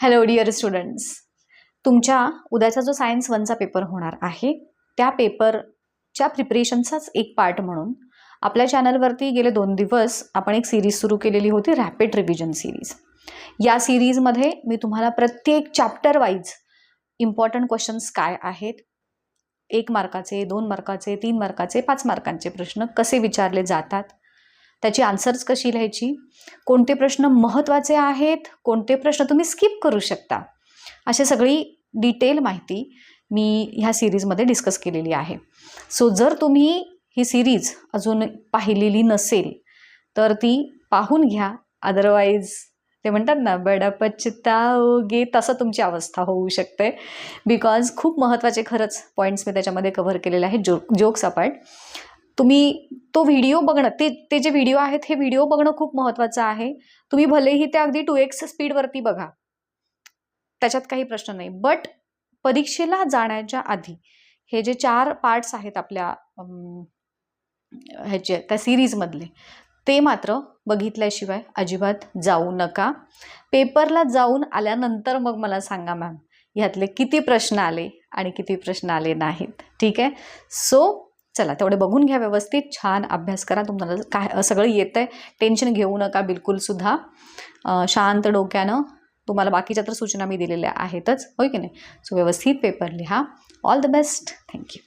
Hello dear students, तुमच्या उद्याचा जो सायन्स 1चा पेपर होणार आहे त्या पेपरच्या प्रिपरेशनचाच एक पार्ट म्हणून आपल्या चॅनलवरती गेले 2 दिवस आपण एक सिरीज सुरू केलेली होती, रॅपिड रिव्हिजन सिरीज. या सिरीजमध्ये मी तुम्हाला प्रत्येक चॅप्टर वाईज इम्पॉर्टंट क्वेश्चन्स काय आहेत, 1 मार्काचे, 2 मार्काचे, 3 मार्काचे, 5 मार्कांचे प्रश्न कसे विचारले जातात, त्याची आन्सर्स कशी लिहायची, कोणते प्रश्न महत्त्वाचे आहेत, कोणते प्रश्न तुम्ही स्किप करू शकता, अशी सगळी डिटेल माहिती मी ह्या सिरीजमध्ये डिस्कस केलेली आहे. सो जर तुम्ही ही सिरीज अजून पाहिलेली नसेल तर ती पाहून घ्या, अदरवाईज ते म्हणतात ना बडा पछताओगे, तसं तुमची अवस्था होऊ शकते. बिकॉज खूप महत्त्वाचे खरंच पॉईंट्स मी त्याच्यामध्ये कव्हर केलेले आहेत, जोक्स अपार्ट. तुम्ही तो व्हिडिओ बघणं, ते जे व्हिडिओ आहेत हे व्हिडिओ बघणं खूप महत्त्वाचं आहे. तुम्ही भलेही ते अगदी 2x स्पीडवरती बघा, त्याच्यात काही प्रश्न नाही. बट परीक्षेला जाण्याच्या आधी हे जे 4 पार्ट्स आहेत आपल्या ह्याचे त्या सिरीजमधले, ते मात्र बघितल्याशिवाय अजिबात जाऊ नका. पेपरला जाऊन आल्यानंतर मग मला सांगा मॅम ह्यातले किती प्रश्न आले आणि किती प्रश्न आले नाहीत. ठीक आहे. सो चला तेवढे बघून घ्या, व्यवस्थित छान अभ्यास करा. तुम्हाला काय सगळं येतंय, टेन्शन घेऊ नका बिलकुलसुद्धा. शांत डोक्यानं तुम्हाला बाकीच्या तर सूचना मी दिलेल्या आहेतच, होय की नाही. सो व्यवस्थित पेपर लिहा. All the best. थँक्यू.